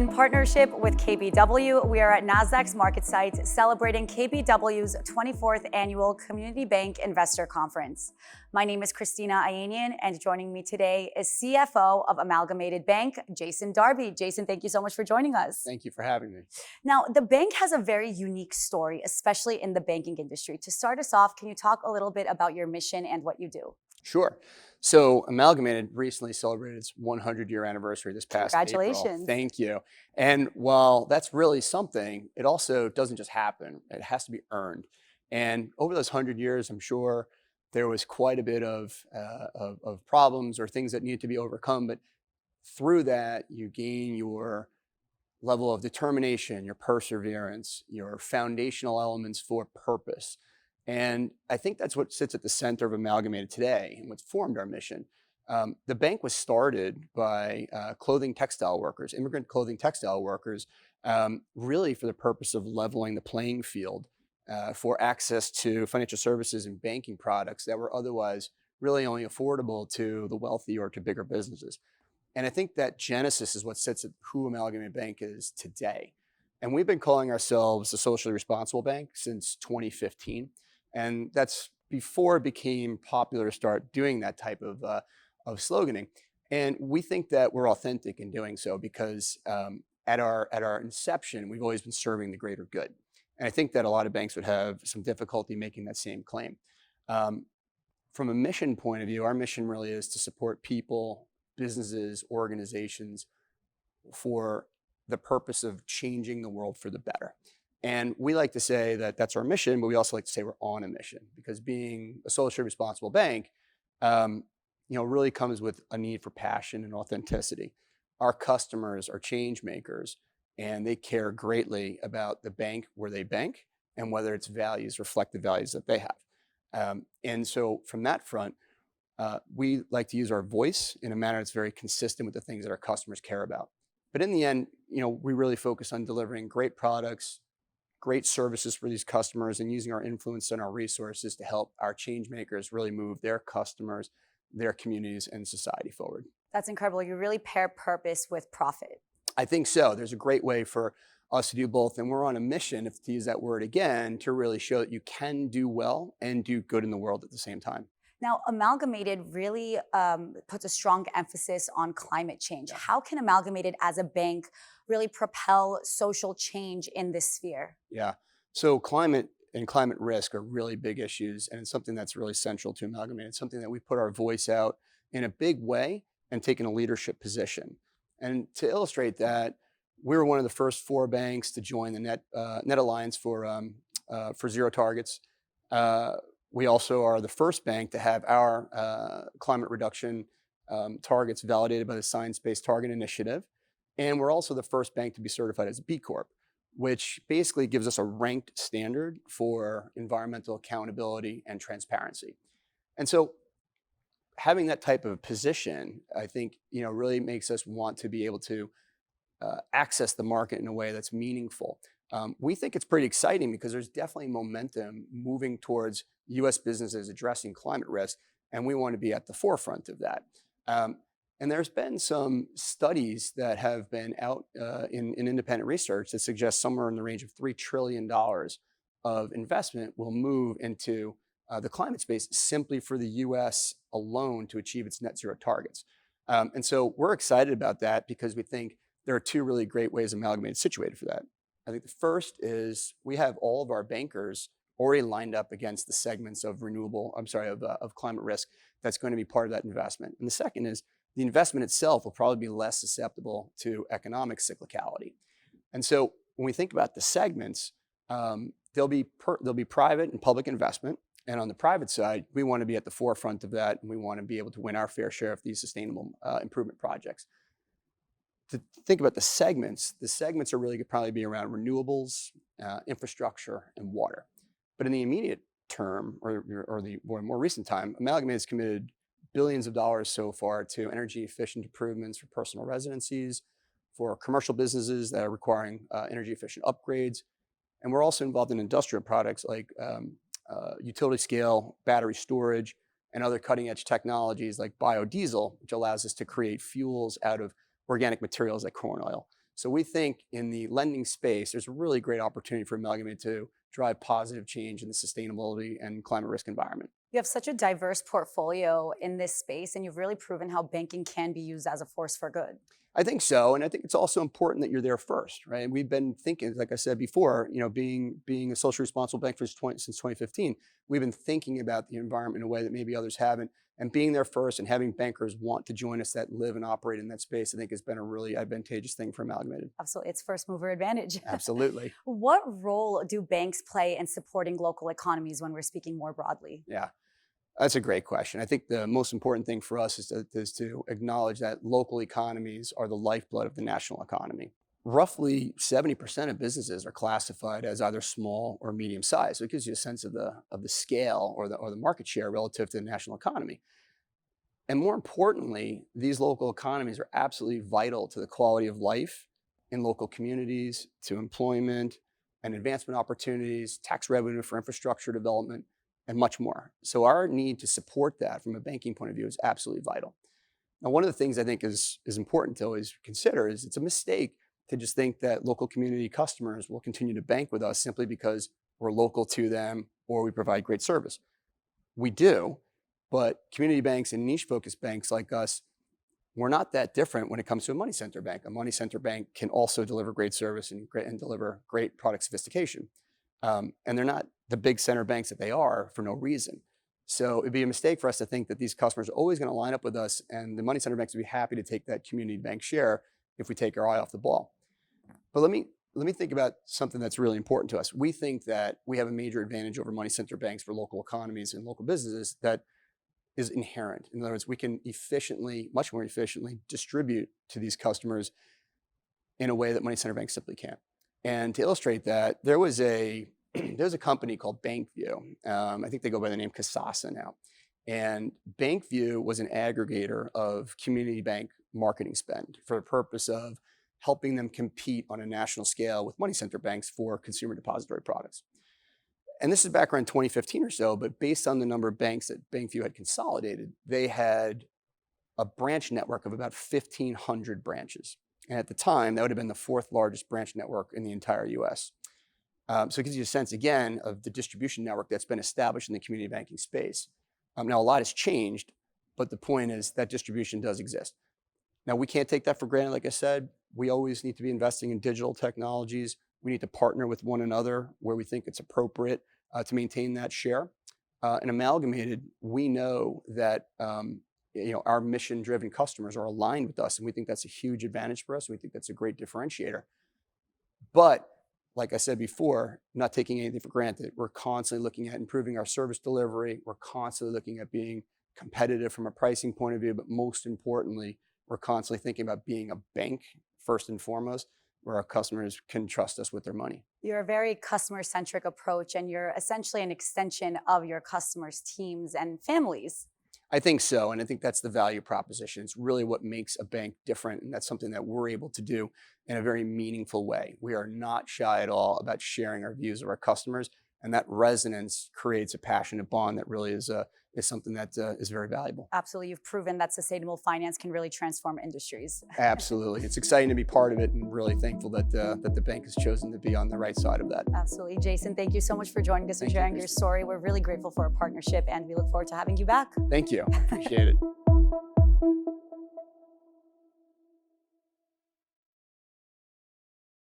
In partnership with KBW, we are at Nasdaq's MarketSite celebrating KBW's 24th Annual Community Bank Investor Conference. My name is Christina Ayanian, and joining me today is CFO of Amalgamated Bank, Jason Darby. Jason, thank you so much for joining us. Thank you for having me. Now, the bank has a very unique story, especially in the banking industry. To start us off, can you talk a little bit about your mission and what you do? Sure. So Amalgamated recently celebrated its 100-year anniversary this past Congratulations. April. Thank you. And while that's really something, it also doesn't just happen. It has to be earned. And over those 100 years, I'm sure there was quite a bit of problems or things that needed to be overcome. But through that, you gain your level of determination, your perseverance, your foundational elements for purpose. And I think that's what sits at the center of Amalgamated today and what's formed our mission. The bank was started by immigrant clothing textile workers, really for the purpose of leveling the playing field for access to financial services and banking products that were otherwise really only affordable to the wealthy or to bigger businesses. And I think that genesis is what sits at who Amalgamated Bank is today. And we've been calling ourselves a socially responsible bank since 2015. And that's before it became popular to start doing that type of sloganing. And we think that we're authentic in doing so because at our inception, we've always been serving the greater good. And I think that a lot of banks would have some difficulty making that same claim. From a mission point of view, our mission really is to support people, businesses, organizations for the purpose of changing the world for the better. And we like to say that that's our mission, but we also like to say we're on a mission because being a socially responsible bank, really comes with a need for passion and authenticity. Our customers are change makers, and they care greatly about the bank where they bank and whether its values reflect the values that they have. And so from that front, we like to use our voice in a manner that's very consistent with the things that our customers care about. But in the end, we really focus on delivering great products, great services for these customers, and using our influence and our resources to help our change makers really move their customers, their communities, and society forward. That's incredible. You really pair purpose with profit. I think so. There's a great way for us to do both. And we're on a mission, if to use that word again, to really show that you can do well and do good in the world at the same time. Now, Amalgamated really puts a strong emphasis on climate change. Yeah. How can Amalgamated as a bank really propel social change in this sphere? Yeah. So climate and climate risk are really big issues, and it's something that's really central to Amalgamated. It's something that we put our voice out in a big way and taken a leadership position. And to illustrate that, we were one of the first 4 banks to join the Net Alliance for Zero Targets. We also are the first bank to have our climate reduction targets validated by the Science Based Target Initiative. And we're also the first bank to be certified as a B Corp, which basically gives us a ranked standard for environmental accountability and transparency. And so having that type of position, I think, really makes us want to be able to access the market in a way that's meaningful. We think it's pretty exciting because there's definitely momentum moving towards U.S. businesses addressing climate risk, and we want to be at the forefront of that. And there's been some studies that have been out in independent research that suggest somewhere in the range of $3 trillion of investment will move into the climate space simply for the U.S. alone to achieve its net zero targets. And so we're excited about that because we think there are 2 really great ways Amalgamated is situated for that. I think the first is we have all of our bankers already lined up against the segments of climate risk that's going to be part of that investment. And the second is the investment itself will probably be less susceptible to economic cyclicality. And so when we think about the segments, there'll be private and public investment. And on the private side, we want to be at the forefront of that, and we want to be able to win our fair share of these sustainable improvement projects. To think about the segments are really could probably be around renewables, infrastructure, and water. But in the immediate term, or the more recent time, Amalgamated has committed billions of dollars so far to energy efficient improvements for personal residencies, for commercial businesses that are requiring energy efficient upgrades. And we're also involved in industrial products like utility scale battery storage and other cutting edge technologies like biodiesel, which allows us to create fuels out of organic materials like corn oil. So we think in the lending space, there's a really great opportunity for Amalgamated to drive positive change in the sustainability and climate risk environment. You have such a diverse portfolio in this space, and you've really proven how banking can be used as a force for good. I think so, and I think it's also important that you're there first, right? We've been thinking, like I said before, being a socially responsible bank since 2015, we've been thinking about the environment in a way that maybe others haven't, and being there first and having bankers want to join us that live and operate in that space, I think has been a really advantageous thing for Amalgamated. Absolutely, it's first mover advantage. Absolutely. What role do banks play in supporting local economies when we're speaking more broadly? Yeah. That's a great question. I think the most important thing for us is to acknowledge that local economies are the lifeblood of the national economy. Roughly 70% of businesses are classified as either small or medium size. So it gives you a sense of the scale or the market share relative to the national economy. And more importantly, these local economies are absolutely vital to the quality of life in local communities, to employment and advancement opportunities, tax revenue for infrastructure development, and much more. So our need to support that from a banking point of view is absolutely vital. Now, one of the things I think is important to always consider is it's a mistake to just think that local community customers will continue to bank with us simply because we're local to them or we provide great service. We do, but community banks and niche-focused banks like us, we're not that different when it comes to a money center bank. A money center bank can also deliver great service and deliver great product sophistication. And they're not the big center banks that they are for no reason. So it'd be a mistake for us to think that these customers are always going to line up with us, and the money center banks would be happy to take that community bank share if we take our eye off the ball. But let me think about something that's really important to us. We think that we have a major advantage over money center banks for local economies and local businesses that is inherent. In other words, we can much more efficiently distribute to these customers in a way that money center banks simply can't. And to illustrate that, there's a company called BankView. I think they go by the name Kasasa now. And BankView was an aggregator of community bank marketing spend for the purpose of helping them compete on a national scale with money center banks for consumer depository products. And this is back around 2015 or so, but based on the number of banks that BankView had consolidated, they had a branch network of about 1,500 branches. And at the time, that would have been the fourth largest branch network in the entire US. So it gives you a sense, again, of the distribution network that's been established in the community banking space. Now, a lot has changed, but the point is that distribution does exist. Now, we can't take that for granted, like I said. We always need to be investing in digital technologies. We need to partner with one another where we think it's appropriate to maintain that share. And Amalgamated, we know that our mission-driven customers are aligned with us, and we think that's a huge advantage for us. We think that's a great differentiator. But like I said before, not taking anything for granted. We're constantly looking at improving our service delivery. We're constantly looking at being competitive from a pricing point of view, but most importantly, we're constantly thinking about being a bank first and foremost, where our customers can trust us with their money. You're a very customer-centric approach, and you're essentially an extension of your customers' teams and families. I think so, and I think that's the value proposition. It's really what makes a bank different, and that's something that we're able to do in a very meaningful way. We are not shy at all about sharing our views of our customers, and that resonance creates a passionate bond that really is something that is very valuable. Absolutely. You've proven that sustainable finance can really transform industries. Absolutely. It's exciting to be part of it, and really thankful that the bank has chosen to be on the right side of that. Absolutely. Jason, thank you so much for joining us and sharing your story. We're really grateful for our partnership, and we look forward to having you back. Thank you. Appreciate it.